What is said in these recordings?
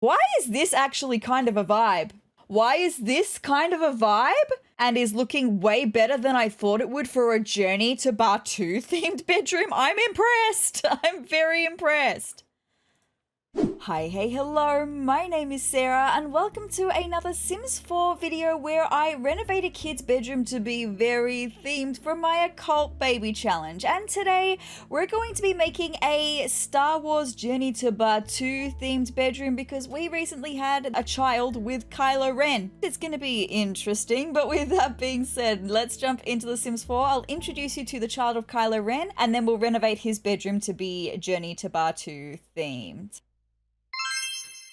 Why is this actually kind of a vibe? Why is this kind of a vibe and is looking way better than I thought it would for a Journey to Batuu themed bedroom? I'm impressed. I'm very impressed. Hi, hey, hello, my name is Sarah and welcome to another Sims 4 video where I renovate a kid's bedroom to be very themed for my Occult Baby challenge. And today we're going to be making a Star Wars Journey to Batuu themed bedroom because we recently had a child with Kylo Ren. It's going to be interesting, but with that being said, let's jump into The Sims 4. I'll introduce you to the child of Kylo Ren and then we'll renovate his bedroom to be Journey to Batuu themed.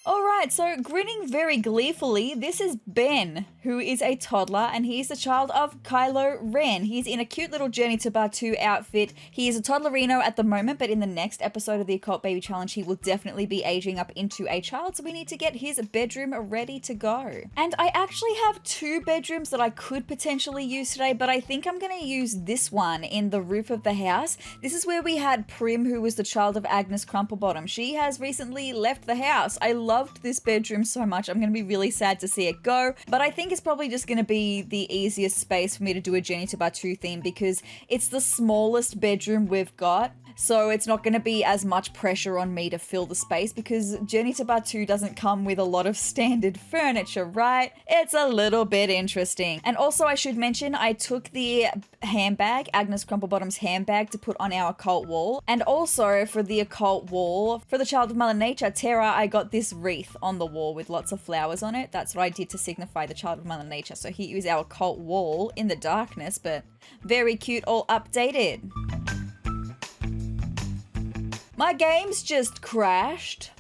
Alright, so grinning very gleefully, this is Ben, who is a toddler and he's the child of Kylo Ren. He's in a cute little Journey to Batuu outfit. He is a toddlerino at the moment, but in the next episode of the Occult Baby Challenge, he will definitely be aging up into a child, so we need to get his bedroom ready to go. And I actually have two bedrooms that I could potentially use today, but I think I'm going to use this one in the roof of the house. This is where we had Prim, who was the child of Agnes Crumplebottom. She has recently left the house. I loved this bedroom so much. I'm going to be really sad to see it go, but I think it's probably just going to be the easiest space for me to do a Journey to Batuu theme because it's the smallest bedroom we've got. So it's not going to be as much pressure on me to fill the space because Journey to Batuu doesn't come with a lot of standard furniture, right? It's a little bit interesting. And also I should mention I took the handbag, Agnes Crumplebottom's handbag, to put on our occult wall. And also for the occult wall, for the child of Mother Nature, Terra, I got this wreath on the wall with lots of flowers on it. That's what I did to signify the child of Mother Nature. So here is our occult wall in the darkness, but very cute, all updated. My game's just crashed.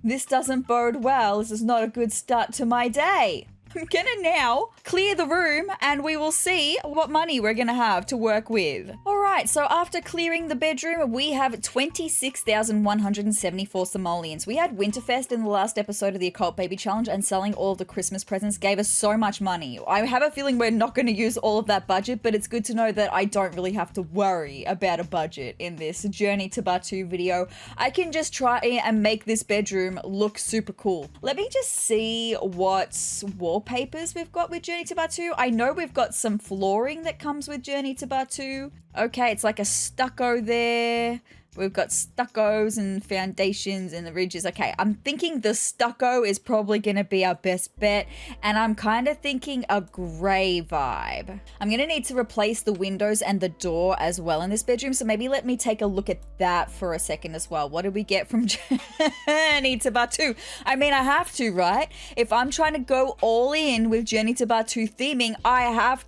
This doesn't bode well. This is not a good start to my day. I'm gonna now clear the room and we will see what money we're gonna have to work with. Alright, so after clearing the bedroom, we have 26,174 simoleons. We had Winterfest in the last episode of the Occult Baby Challenge and selling all of the Christmas presents gave us so much money. I have a feeling we're not gonna use all of that budget, but it's good to know that I don't really have to worry about a budget in this Journey to Batuu video. I can just try and make this bedroom look super cool. Let me just see what wallpapers we've got with Journey to Batuu. I know we've got some flooring that comes with Journey to Batuu. Okay, it's like a stucco there. We've got stuccos and foundations and the ridges. Okay, I'm thinking the stucco is probably going to be our best bet. And I'm kind of thinking a grey vibe. I'm going to need to replace the windows and the door as well in this bedroom. So maybe let me take a look at that for a second as well. What did we get from Journey to Batuu? I mean, I have to, right? If I'm trying to go all in with Journey to Batuu theming, I have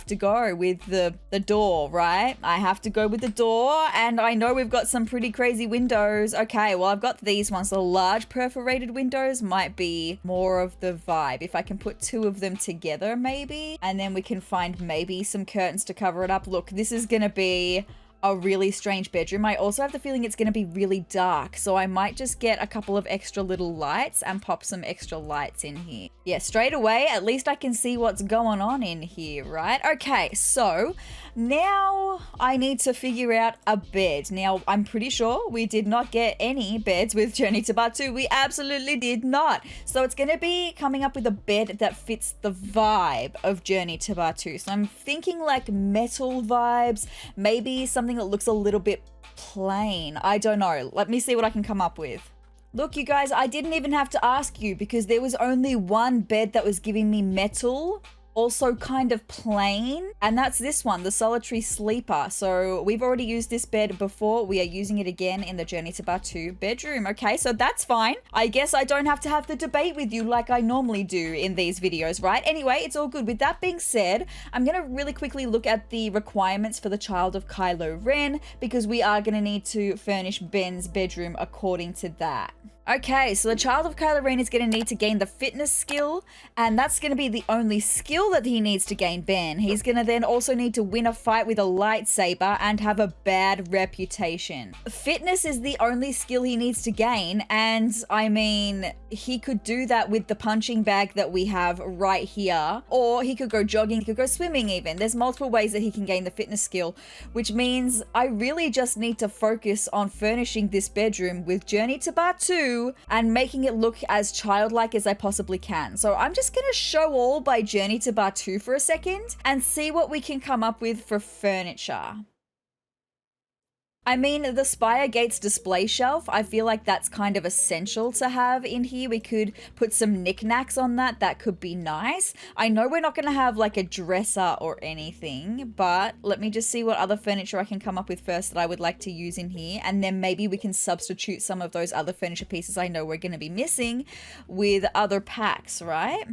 to go with the door, right? I have to go with the door, and I know we've got some pretty crazy windows. Okay, well, I've got these ones. The large perforated windows might be more of the vibe. If I can put two of them together, maybe, and then we can find maybe some curtains to cover it up. Look, this is gonna be a really strange bedroom. I also have the feeling it's going to be really dark, so I might just get a couple of extra little lights and pop some extra lights in here. Yeah, straight away, at least I can see what's going on in here, right? Okay, so now I need to figure out a bed. Now, I'm pretty sure we did not get any beds with Journey to Batuu. We absolutely did not. So it's going to be coming up with a bed that fits the vibe of Journey to Batuu. So I'm thinking like metal vibes, maybe something that looks a little bit plain. I don't know. Let me see what I can come up with. Look, you guys, I didn't even have to ask you because there was only one bed that was giving me metal, also kind of plain, and that's this one, the Solitary Sleeper. So we've already used this bed before. We are using it again in the Journey to Batuu bedroom. Okay, so that's fine. I guess I don't have to have the debate with you like I normally do in these videos, right? Anyway, it's all good. With that being said, I'm gonna really quickly look at the requirements for the child of Kylo Ren because we are gonna need to furnish Ben's bedroom according to that. Okay, so the child of Kylo Ren is going to need to gain the fitness skill, and that's going to be the only skill that he needs to gain, Ben. He's going to then also need to win a fight with a lightsaber and have a bad reputation. Fitness is the only skill he needs to gain, and I mean, he could do that with the punching bag that we have right here, or he could go jogging, he could go swimming even. There's multiple ways that he can gain the fitness skill, which means I really just need to focus on furnishing this bedroom with Journey to Batuu Batu and making it look as childlike as I possibly can. So I'm just gonna show all by Journey to Batu for a second and see what we can come up with for furniture. I mean, the Spire Gates display shelf, I feel like that's kind of essential to have in here. We could put some knickknacks on that. That could be nice. I know we're not going to have like a dresser or anything, but let me just see what other furniture I can come up with first that I would like to use in here. And then maybe we can substitute some of those other furniture pieces I know we're going to be missing with other packs, right?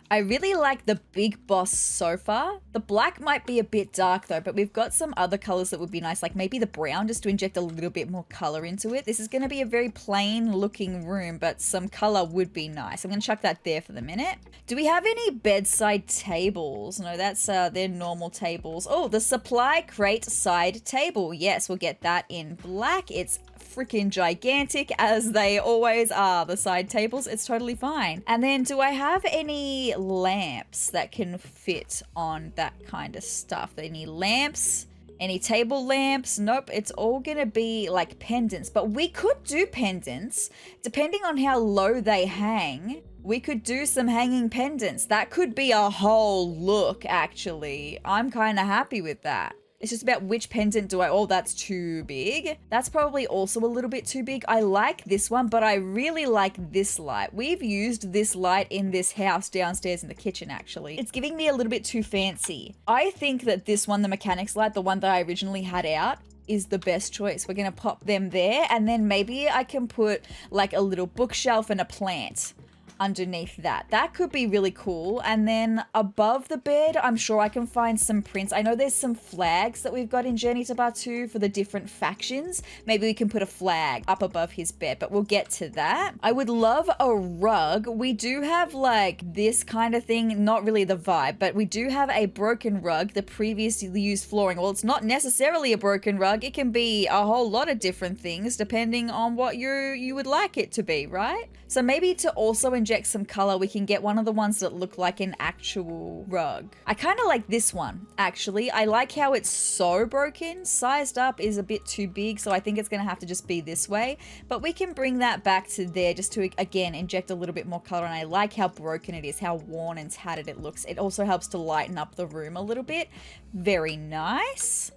I really like the Big Boss sofa. The black might be a bit dark though, but we've got some other colors that would be nice, like maybe the brown, just to inject a little bit more color into it. This is going to be a very plain looking room, but some color would be nice. I'm going to chuck that there for the minute. Do we have any bedside tables? No, that's their normal tables. Oh, the supply crate side table. Yes, we'll get that in black. It's freaking gigantic, as they always are, the side tables. It's totally fine. And then do I have any lamps that can fit on that kind of stuff? Any lamps? Any table lamps? Nope, it's all gonna be like pendants, but we could do pendants depending on how low they hang. We could do some hanging pendants. That could be a whole look, actually. I'm kind of happy with that. It's just about which pendant do I... Oh, that's too big. That's probably also a little bit too big. I like this one, but I really like this light. We've used this light in this house downstairs in the kitchen, actually. It's giving me a little bit too fancy. I think that this one, the mechanics light, the one that I originally had out, is the best choice. We're going to pop them there, and then maybe I can put like a little bookshelf and a plant underneath that. That could be really cool. And then above the bed, I'm sure I can find some prints. I know there's some flags that we've got in Journey to Batu for the different factions. Maybe we can put a flag up above his bed, but we'll get to that. I would love a rug. We do have like this kind of thing, not really the vibe, but we do have a broken rug, the previously used flooring. Well, it's not necessarily a broken rug. It can be a whole lot of different things depending on what you would like it to be, right? So maybe to also inject some color, we can get one of the ones that look like an actual rug. I kind of like this one, actually. I like how it's so broken. Sized up is a bit too big, so I think it's going to have to just be this way. But we can bring that back to there just to, again, inject a little bit more color. And I like how broken it is, how worn and tattered it looks. It also helps to lighten up the room a little bit. Very nice.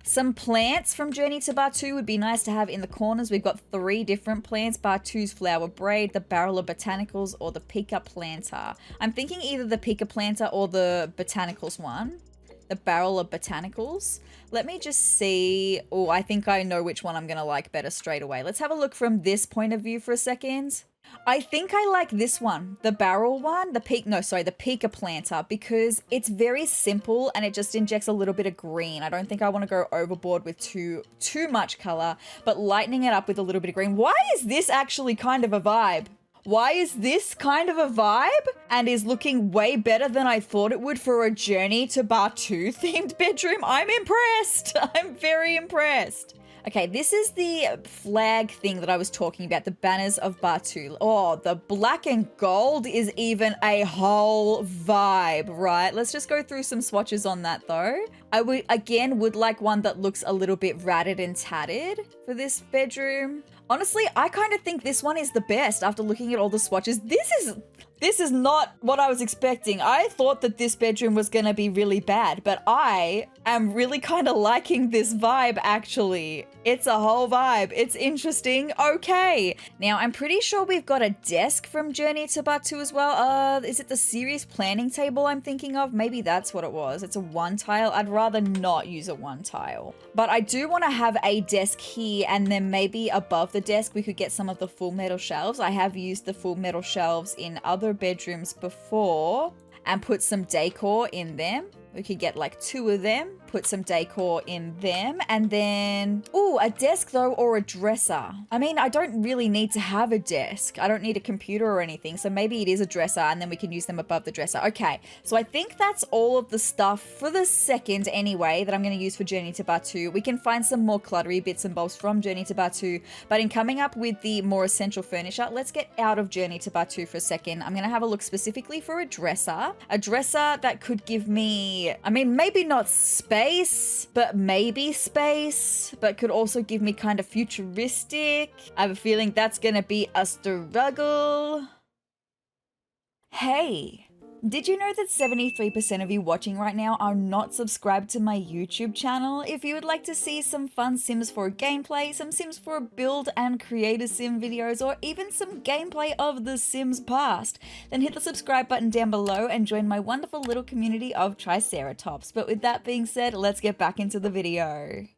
Some plants from Journey to Batu would be nice to have in the corners. We've got 3 different plants: Batu's flower braid, the barrel of botanicals, or the pica planter. I'm thinking either the pica planter or the botanicals one. The barrel of botanicals. Let me just see. Oh, I think I know which one I'm going to like better straight away. Let's have a look from this point of view for a second. I think I like this one, the barrel one, the pica planter, because it's very simple and it just injects a little bit of green. I don't think I want to go overboard with too much color, but lightening it up with a little bit of green. Why is this actually kind of a vibe? Why is this kind of a vibe and is looking way better than I thought it would for a Journey to Batu themed bedroom? I'm impressed. I'm very impressed. Okay, this is the flag thing that I was talking about, the banners of Batu. Oh, the black and gold is even a whole vibe, right? Let's just go through some swatches on that though. I would like one that looks a little bit ratted and tattered for this bedroom. Honestly, I kind of think this one is the best after looking at all the swatches. This is not what I was expecting. I thought that this bedroom was going to be really bad, but I am really kind of liking this vibe, actually. It's a whole vibe. It's interesting. Okay. Now, I'm pretty sure we've got a desk from Journey to Batu as well. Is it the serious planning table I'm thinking of? Maybe that's what it was. It's a 1 tile. I'd rather not use a 1 tile. But I do want to have a desk here, and then maybe above the desk we could get some of the full metal shelves. I have used the full metal shelves in other bedrooms before and put some decor in them. We could get like 2 of them, put some decor in them, and then, ooh, a desk though, or a dresser. I mean, I don't really need to have a desk. I don't need a computer or anything, so maybe it is a dresser and then we can use them above the dresser. Okay, so I think that's all of the stuff for the second anyway that I'm going to use for Journey to Batu. We can find some more cluttery bits and bobs from Journey to Batu, but in coming up with the more essential furniture, let's get out of Journey to Batu for a second. I'm going to have a look specifically for a dresser that could give me me, I mean, maybe not space, but maybe space, but could also give me kind of futuristic. I have a feeling that's gonna be a struggle. Hey. Did you know that 73% of you watching right now are not subscribed to my YouTube channel? If you would like to see some fun Sims 4 gameplay, some Sims 4 build and create a sim videos, or even some gameplay of the Sims past, then hit the subscribe button down below and join my wonderful little community of Triceratops. But with that being said, let's get back into the video.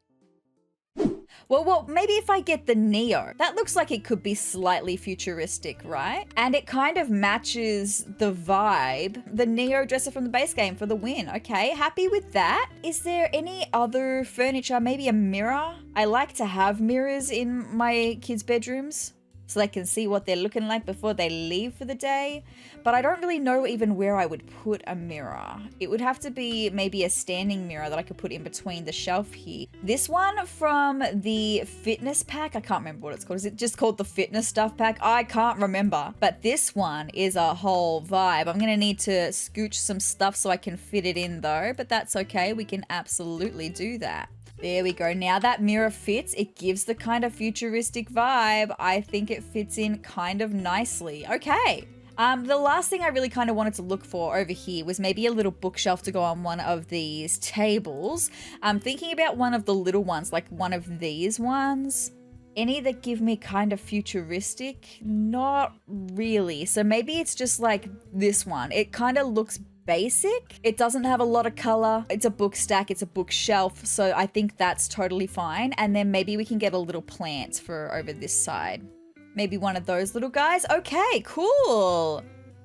Well, maybe if I get the Neo. That looks like it could be slightly futuristic, right? And it kind of matches the vibe. The Neo dresser from the base game for the win. Okay, happy with that. Is there any other furniture? Maybe a mirror? I like to have mirrors in my kids' bedrooms so they can see what they're looking like before they leave for the day. But I don't really know even where I would put a mirror. It would have to be maybe a standing mirror that I could put in between the shelf here. This one from the fitness pack, I can't remember what it's called. Is it just called the fitness stuff pack? I can't remember. But this one is a whole vibe. I'm gonna need to scooch some stuff so I can fit it in though, but that's okay. We can absolutely do that. There we go. Now that mirror fits, it gives the kind of futuristic vibe. I think it fits in kind of nicely. Okay. The last thing I really kind of wanted to look for over here was maybe a little bookshelf to go on one of these tables. I'm thinking about one of the little ones, like one of these ones. Any that give me kind of futuristic? Not really. So maybe it's just like this one. It kind of looks basic. It doesn't have a lot of color. It's a book stack, it's a bookshelf, so I think that's totally fine. And then maybe we can get a little plant for over this side. Maybe one of those little guys. Okay, cool.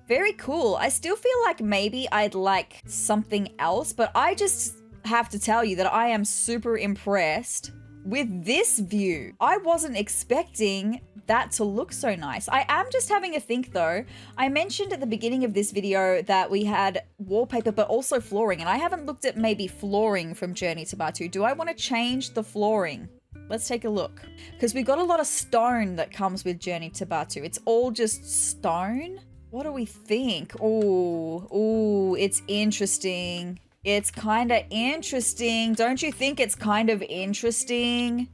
Very cool. I still feel like maybe I'd like something else, but I just have to tell you that I am super impressed with this view. I wasn't expecting that to look so nice. I am just having a think though. I mentioned at the beginning of this video that we had wallpaper but also flooring, and I haven't looked at maybe flooring from Journey to Batuu. Do I want to change the flooring? Let's take a look. Because we've got a lot of stone that comes with Journey to Batuu. It's all just stone. What do we think? Oh, it's interesting. It's kind of interesting. Don't you think it's kind of interesting?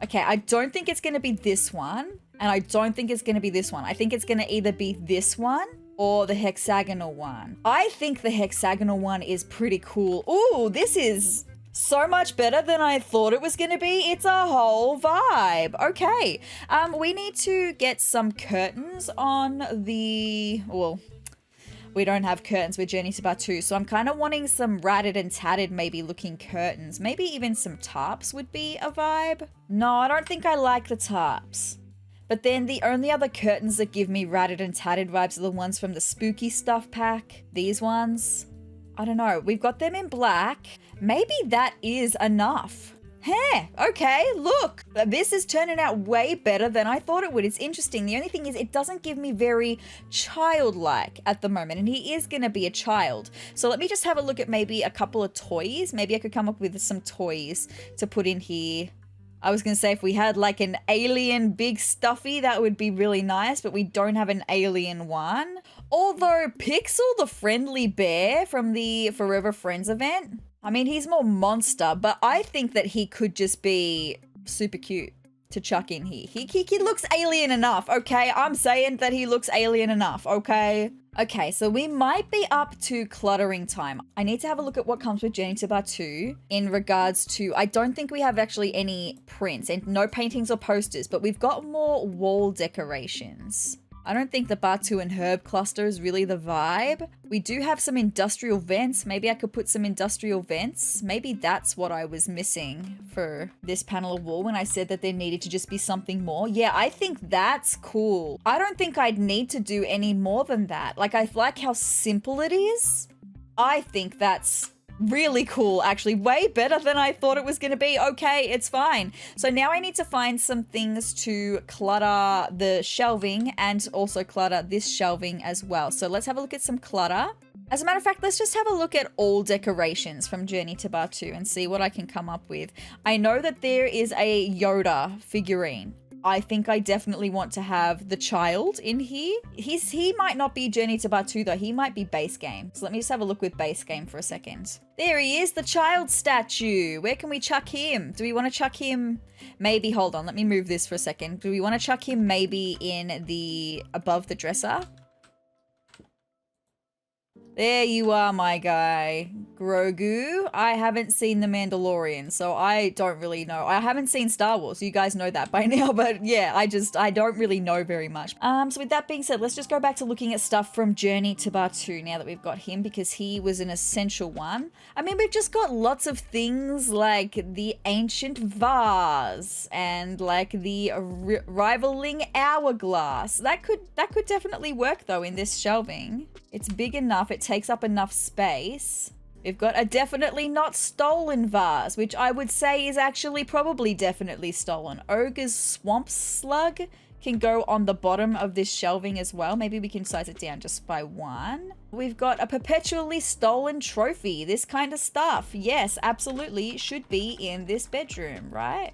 Okay, I don't think it's going to be this one, and I don't think it's going to be this one. I think it's going to either be this one or the hexagonal one. I think the hexagonal one is pretty cool. Ooh, this is so much better than I thought it was going to be. It's a whole vibe. Okay, we need to get some curtains on the, well, we don't have curtains with Journey to Batuu, so I'm kind of wanting some ratted and tatted maybe looking curtains. Maybe even some tarps would be a vibe. No, I don't think I like the tarps. But then the only other curtains that give me ratted and tatted vibes are the ones from the spooky stuff pack. These ones. I don't know. We've got them in black. Maybe that is enough. Hey, okay, look, this is turning out way better than I thought it would. It's interesting. The only thing is it doesn't give me very childlike at the moment, and he is going to be a child. So let me just have a look at maybe a couple of toys. Maybe I could come up with some toys to put in here. I was going to say if we had like an alien big stuffy, that would be really nice, but we don't have an alien one. Although Pixel, the friendly bear from the Forever Friends event, I mean, he's more monster, but I think that he could just be super cute to chuck in here. He looks alien enough, okay? I'm saying that he looks alien enough, okay? Okay, so we might be up to cluttering time. I need to have a look at what comes with Journey to Batuu in regards to, I don't think we have actually any prints and no paintings or posters, but we've got more wall decorations. I don't think the Batuu and herb cluster is really the vibe. We do have some industrial vents. Maybe I could put some industrial vents. Maybe that's what I was missing for this panel of wall when I said that there needed to just be something more. Yeah, I think that's cool. I don't think I'd need to do any more than that. Like, I like how simple it is. I think that's really cool, actually. Way better than I thought it was going to be. Okay, it's fine. So now I need to find some things to clutter the shelving and also clutter this shelving as well. So let's have a look at some clutter. As a matter of fact, let's just have a look at all decorations from Journey to Batuu and see what I can come up with. I know that there is a Yoda figurine. I think I definitely want to have the child in here. He might not be Journey to Batuu though. He might be base game. So let me just have a look with base game for a second. There he is, the child statue. Where can we chuck him? Do we want to chuck him? Maybe, hold on, let me move this for a second. Do we want to chuck him maybe in the, above the dresser? There you are, my guy. Grogu. I haven't seen The Mandalorian, so I don't really know. I haven't seen Star Wars. You guys know that by now, but yeah, I don't really know very much. So with that being said, let's just go back to looking at stuff from Journey to Batuu now that we've got him, because he was an essential one. I mean, we've just got lots of things like the ancient vase and like the rivaling hourglass. That could definitely work though in this shelving. It's big enough, it takes up enough space. We've got a definitely not stolen vase, which I would say is actually probably definitely stolen. Ogre's Swamp Slug can go on the bottom of this shelving as well. Maybe we can size it down just by one. We've got a perpetually stolen trophy, this kind of stuff. Yes, absolutely should be in this bedroom, right?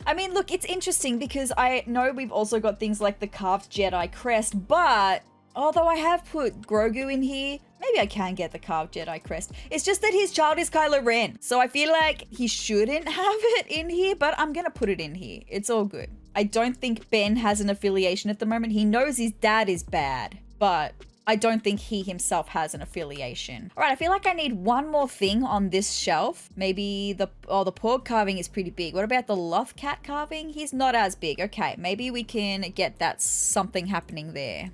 I mean, look, it's interesting because I know we've also got things like the carved Jedi crest, but although I have put Grogu in here, maybe I can get the carved Jedi crest. It's just that his child is Kylo Ren. So I feel like he shouldn't have it in here, but I'm gonna put it in here. It's all good. I don't think Ben has an affiliation at the moment. He knows his dad is bad, but I don't think he himself has an affiliation. All right, I feel like I need one more thing on this shelf. Maybe the pork carving is pretty big. What about the Loth cat carving? He's not as big. Okay, maybe we can get that something happening there.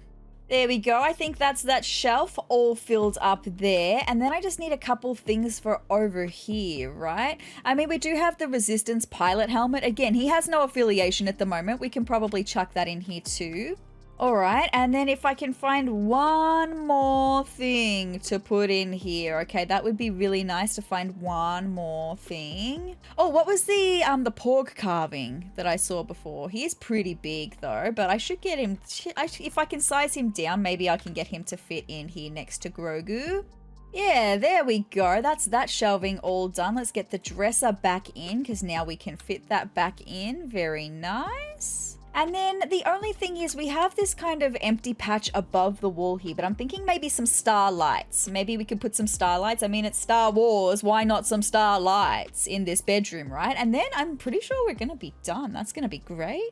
There we go. I think that's that shelf all filled up there. And then I just need a couple things for over here, right? I mean, we do have the Resistance pilot helmet. Again, he has no affiliation at the moment. We can probably chuck that in here too. All right, and then if I can find one more thing to put in here, okay, that would be really nice to find one more thing. Oh, what was the pork carving that I saw before? He is pretty big though, but I should get him, if I can size him down, maybe I can get him to fit in here next to Grogu. Yeah, there we go. That's that shelving all done. Let's get the dresser back in because now we can fit that back in. Very nice. And then the only thing is we have this kind of empty patch above the wall here, but I'm thinking maybe some starlights. Maybe we could put some starlights. I mean, it's Star Wars. Why not some starlights in this bedroom, right? And then I'm pretty sure we're going to be done. That's going to be great.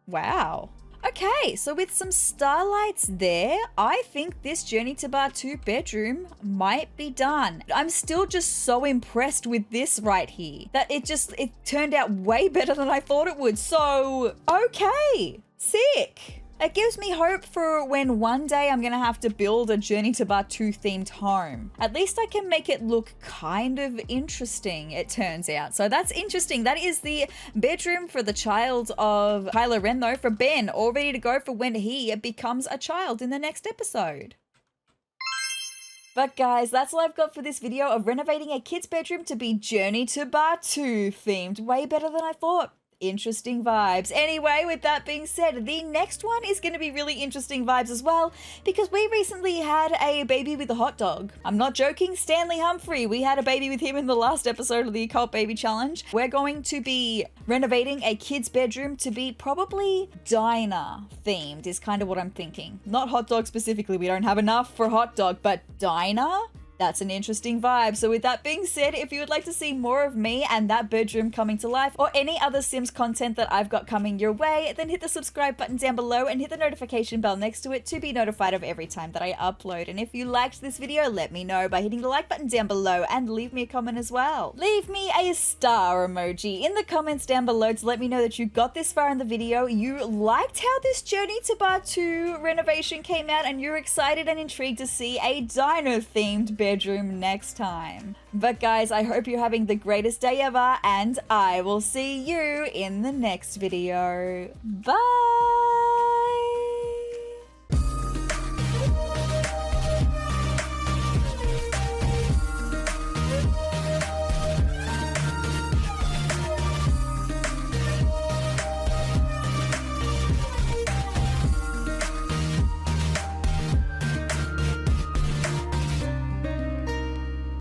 Wow. Okay, so with some starlights there, I think this Journey to Batuu bedroom might be done. I'm still just so impressed with this right here that it turned out way better than I thought it would. So, okay, sick. It gives me hope for when one day I'm gonna have to build a Journey to Batuu themed home. At least I can make it look kind of interesting, it turns out. So that's interesting. That is the bedroom for the child of Kylo Ren though, for Ben, all ready to go for when he becomes a child in the next episode. But guys, that's all I've got for this video of renovating a kid's bedroom to be Journey to Batuu themed. Way better than I thought. Interesting vibes. Anyway, with that being said, the next one is going to be really interesting vibes as well because we recently had a baby with a hot dog. I'm not joking, Stanley Humphrey. We had a baby with him in the last episode of the Occult Baby Challenge. We're going to be renovating a kid's bedroom to be probably diner themed is kind of what I'm thinking. Not hot dog specifically. We don't have enough for hot dog, but diner? That's an interesting vibe. So with that being said, if you would like to see more of me and that bedroom coming to life or any other Sims content that I've got coming your way, then hit the subscribe button down below and hit the notification bell next to it to be notified of every time that I upload. And if you liked this video, let me know by hitting the like button down below and leave me a comment as well. Leave me a star emoji in the comments down below to let me know that you got this far in the video, you liked how this Journey to Batuu renovation came out, and you're excited and intrigued to see a diner themed bedroom next time. But guys, I hope you're having the greatest day ever, and I will see you in the next video. Bye!